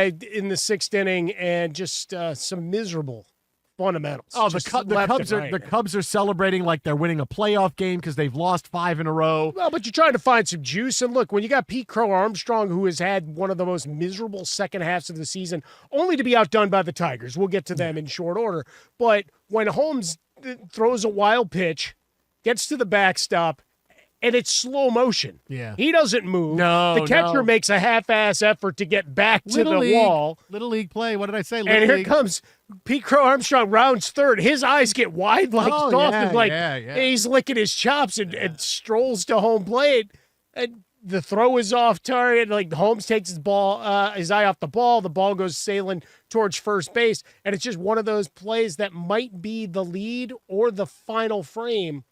in the sixth inning and just some miserable fundamentals. Oh, the Cubs are celebrating like they're winning a playoff game because they've lost 5 in a row. Well, but you're trying to find some juice. And look, when you got Pete Crow Armstrong, who has had one of the most miserable second halves of the season, only to be outdone by the Tigers. We'll get to them in short order. But when Holmes throws a wild pitch, gets to the backstop, and it's slow motion. Yeah. He doesn't move. No, the catcher makes a half-ass effort to get back to the wall. Little league play. What did I say? And here comes Pete Crow Armstrong, rounds third. His eyes get wide like he's licking his chops and strolls to home plate. And the throw is off target. Like Holmes takes his eye off the ball. The ball goes sailing towards first base. And it's just one of those plays that might be the lead or the final frame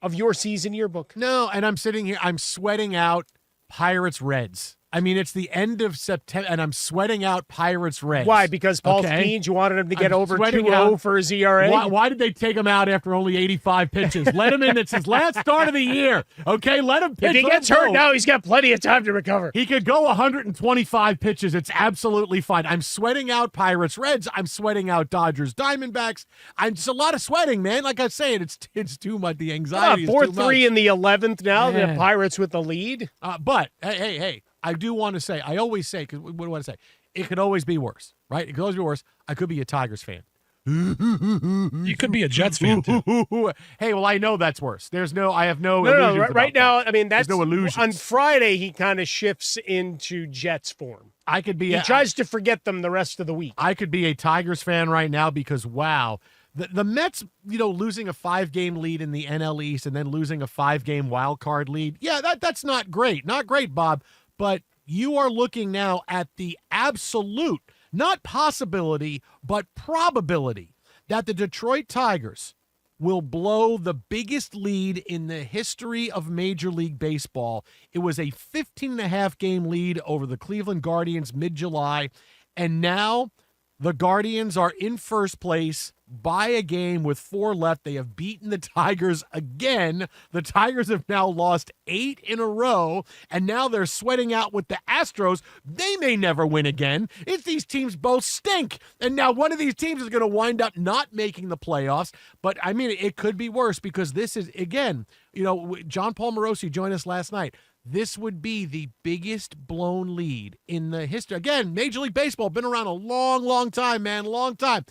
of your season yearbook. No, and I'm sitting here, I'm sweating out Pirates Reds. I mean, it's the end of September, and I'm sweating out Pirates Reds. Why? Because Paul Skeens, you wanted him to get over 2-0 for his ERA? Why did they take him out after only 85 pitches? Let him in. It's his last start of the year. Okay, let him pitch. If he gets hurt now, he's got plenty of time to recover. He could go 125 pitches. It's absolutely fine. I'm sweating out Pirates Reds. I'm sweating out Dodgers Diamondbacks. I'm just a lot of sweating, man. Like I say, it's too much. The anxiety is too much. 4-3 in the 11th now. The Pirates with the lead. But, hey. I do want to say, I always say, because what do I want to say? It could always be worse, right? It could always be worse. I could be a Tigers fan. You could be a Jets fan, too. Hey, well, I know that's worse. I have no illusions. No, right now, I mean, that's no illusions. On Friday, he kind of shifts into Jets form. He tries to forget them the rest of the week. I could be a Tigers fan right now because, wow, the Mets, losing a 5-game lead in the NL East and then losing a 5-game wild card lead. Yeah, that's not great. Not great, Bob. But you are looking now at the absolute, not possibility, but probability that the Detroit Tigers will blow the biggest lead in the history of Major League Baseball. It was a 15.5-game lead over the Cleveland Guardians mid-July, and now the Guardians are in first place by a game with 4 left. They have beaten the Tigers again. The Tigers have now lost 8 in a row, and now they're sweating out with the Astros. They may never win again. These teams both stink, and now one of these teams is going to wind up not making the playoffs. But, I mean, it could be worse because this is, again, John Paul Morosi joined us last night. This would be the biggest blown lead in the history. Again, Major League Baseball, been around a long, long time, man, long time.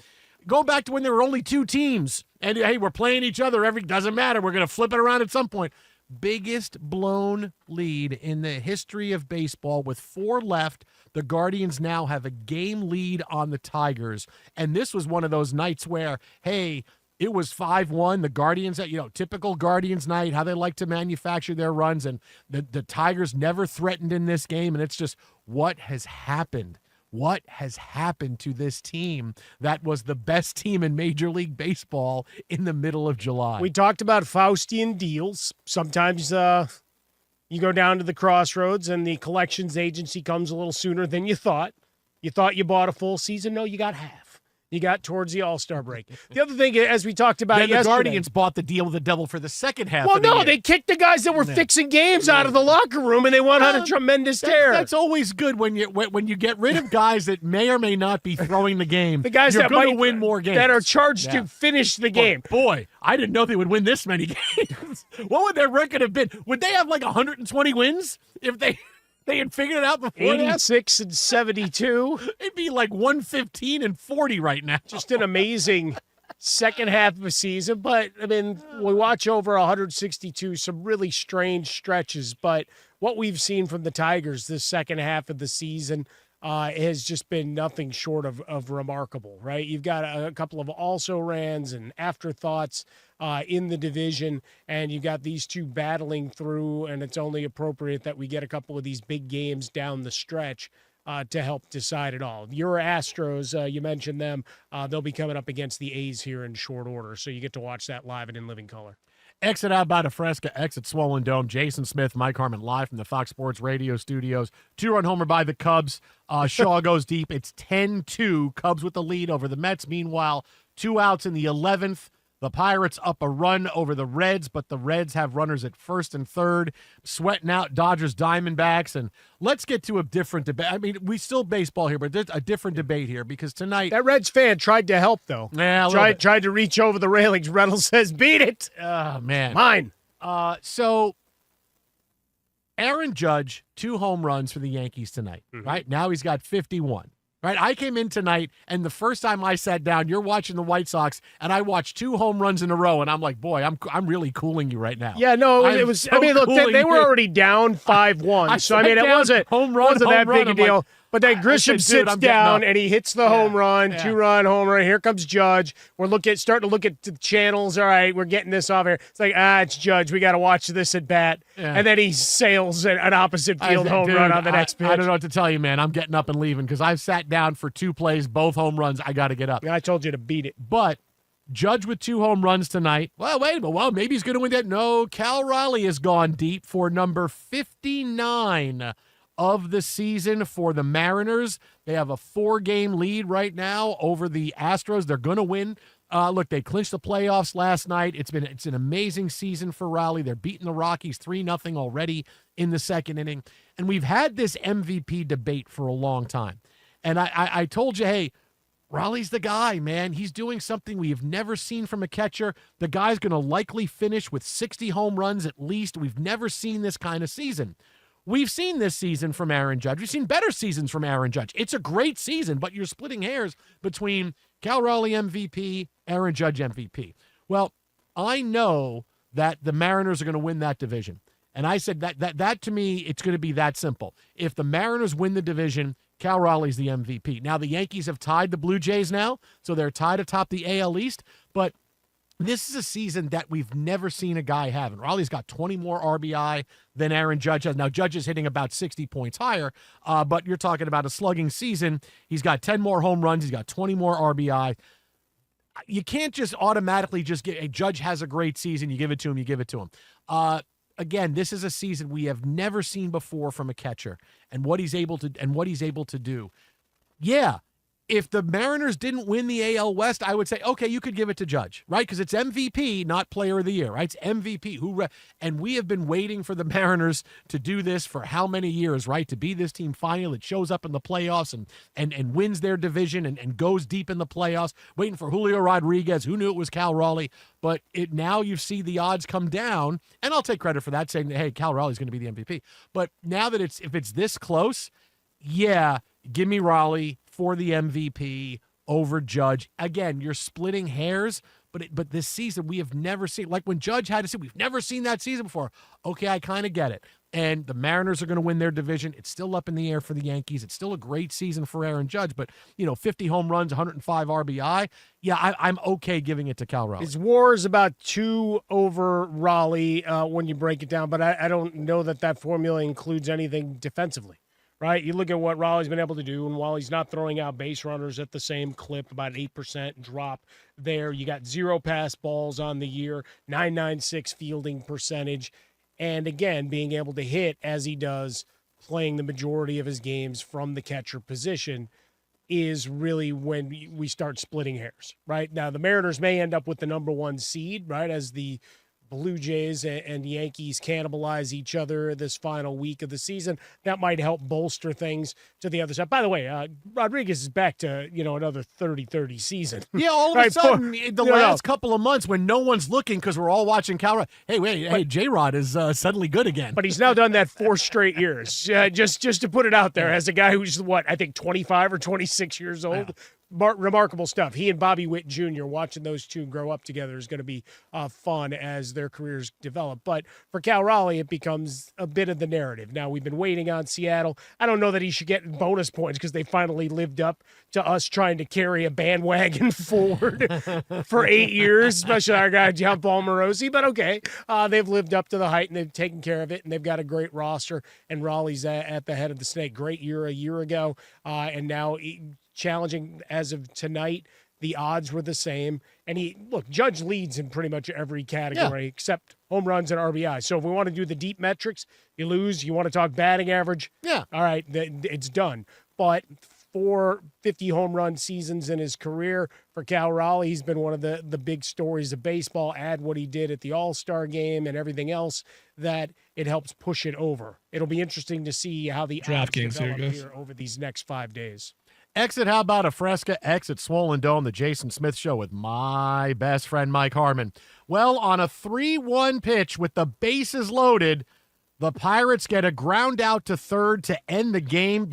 Go back to when there were only 2 teams, and, hey, we're playing each other. Doesn't matter. We're going to flip it around at some point. Biggest blown lead in the history of baseball with 4 left. The Guardians now have a game lead on the Tigers, and this was one of those nights where, hey, it was 5-1. The Guardians, typical Guardians night, how they like to manufacture their runs, and the Tigers never threatened in this game, and it's just what has happened. What has happened to this team that was the best team in Major League Baseball in the middle of July? We talked about Faustian deals. Sometimes you go down to the crossroads and the collections agency comes a little sooner than you thought. You thought you bought a full season. No, you got half. You got towards the All-Star break. The other thing, as we talked about yesterday, the Guardians bought the deal with the devil for the second half of the year. They kicked the guys that were fixing games out of the locker room, and they went on a tremendous tear. That's always good when you get rid of guys that may or may not be throwing the game. The guys you're that going might to win more games. That are charged to finish the game. Boy, I didn't know they would win this many games. What would their record have been? Would they have like 120 wins if they had figured it out before? 86 and 72. It'd be like 115 and 40 right now. Just an amazing second half of a season. But, I mean, we watch over 162, some really strange stretches. But what we've seen from the Tigers this second half of the season has just been nothing short of remarkable, right? You've got a couple of also-rans and afterthoughts in the division, and you got these two battling through, and it's only appropriate that we get a couple of these big games down the stretch to help decide it all. Your Astros, you mentioned them. They'll be coming up against the A's here in short order, so you get to watch that live and in living color. Exit out by DeFresca, exit Swollen Dome. Jason Smith, Mike Harmon live from the Fox Sports Radio studios. 2-run homer by the Cubs. Shaw goes deep. It's 10-2. Cubs with the lead over the Mets. Meanwhile, 2 outs in the 11th. The Pirates up a run over the Reds, but the Reds have runners at first and third, sweating out Dodgers Diamondbacks. And let's get to a different debate. I mean, we still baseball here, but there's a different debate here because tonight. That Reds fan tried to help, though. Yeah, tried to reach over the railings. Reynolds says, beat it. Oh, man. Mine. So Aaron Judge, 2 home runs for the Yankees tonight, right? Now he's got 51. Right, I came in tonight, and the first time I sat down, you're watching the White Sox, and I watched 2 home runs in a row, and I'm like, boy, I'm really cooling you right now. Yeah, no, it was. I mean, look, they were already down 5-1, so I mean, it wasn't that big a deal. Like, but then Grisham sits down and he hits the home run, 2-run home run. Here comes Judge. We're starting to look at the channels. All right, we're getting this off here. It's like, it's Judge. We got to watch this at bat. Yeah. And then he sails an opposite field home run on the next pitch. I don't know what to tell you, man. I'm getting up and leaving because I've sat down for 2 plays, both home runs. I got to get up. I told you to beat it. But Judge with 2 home runs tonight. Well, wait a minute. Well, maybe he's going to win that. No, Cal Raleigh has gone deep for number 59 of the season for the Mariners. They have a 4-game lead right now over the Astros. They're going to win. Look, they clinched the playoffs last night. It's an amazing season for Raleigh. They're beating the Rockies 3-0 already in the second inning. And we've had this MVP debate for a long time. And I told you, hey, Raleigh's the guy, man. He's doing something we have never seen from a catcher. The guy's going to likely finish with 60 home runs at least. We've never seen this kind of season. We've seen this season from Aaron Judge. We've seen better seasons from Aaron Judge. It's a great season, but you're splitting hairs between Cal Raleigh MVP, Aaron Judge MVP. Well, I know that the Mariners are going to win that division. And I said that to me, it's going to be that simple. If the Mariners win the division, Cal Raleigh's the MVP. Now, the Yankees have tied the Blue Jays now, so they're tied atop the AL East, but this is a season that we've never seen a guy have. And Raleigh's got 20 more RBI than Aaron Judge has. Now, Judge is hitting about 60 points higher, but you're talking about a slugging season. He's got 10 more home runs. He's got 20 more RBI. You can't just automatically just get a Judge has a great season. You give it to him. Again, this is a season we have never seen before from a catcher and what he's able to do. Yeah. If the Mariners didn't win the AL West, I would say, okay, you could give it to Judge, right? Because it's MVP, not Player of the Year, right? It's MVP. And we have been waiting for the Mariners to do this for how many years, right? To be this team finally that shows up in the playoffs and wins their division and goes deep in the playoffs, waiting for Julio Rodriguez. Who knew it was Cal Raleigh? But now you see the odds come down, and I'll take credit for that, saying that, hey, Cal Raleigh's going to be the MVP. But now that if it's this close, yeah, give me Raleigh for the MVP over Judge. Again, you're splitting hairs, but this season we have never seen, like when Judge had to say, we've never seen that season before. Okay, I kind of get it. And the Mariners are going to win their division. It's still up in the air for the Yankees. It's still a great season for Aaron Judge, but 50 home runs, 105 RBI. Yeah, I'm okay giving it to Cal Raleigh. His WAR is about 2 over Raleigh when you break it down, but I don't know that formula includes anything defensively. Right, you look at what Raleigh's been able to do, and while he's not throwing out base runners at the same clip, about 8% drop there, you got 0 pass balls on the year, 996 fielding percentage, and again, being able to hit as he does, playing the majority of his games from the catcher position is really when we start splitting hairs, right? Now, the Mariners may end up with the number 1 seed, right, as the Blue Jays and Yankees cannibalize each other this final week of the season. That might help bolster things to the other side. By the way, Rodriguez is back to, another 30-30 season. Yeah, all of a sudden, the last couple of months when no one's looking because we're all watching Cal. Hey, J-Rod is suddenly good again. But he's now done that 4 straight years. Just to put it out there, as a guy who's, 25 or 26 years old. Yeah. Remarkable stuff. He and Bobby Witt Jr., watching those two grow up together is going to be fun as their careers develop. But for Cal Raleigh, it becomes a bit of the narrative. Now, we've been waiting on Seattle. I don't know that he should get bonus points because they finally lived up to us trying to carry a bandwagon forward for 8 years, especially our guy, John Paul Morosi. But okay, they've lived up to the height and they've taken care of it, and they've got a great roster, and Raleigh's at the head of the snake. Great year a year ago, and now challenging as of tonight. The odds were the same. And Judge leads in pretty much every category except home runs and RBI. So if we want to do the deep metrics, you lose. You want to talk batting average? Yeah. All right, it's done. But 4 50 home run seasons in his career. For Cal Raleigh, he's been one of the big stories of baseball. Add what he did at the All-Star game and everything else, that it helps push it over. It'll be interesting to see how the odds DraftKings, here it develop goes. here over these next 5 days. Exit How About a Fresca, exit Swollen Dome, the Jason Smith Show with my best friend Mike Harmon. Well, on a 3-1 pitch with the bases loaded, the Pirates get a ground out to third to end the game.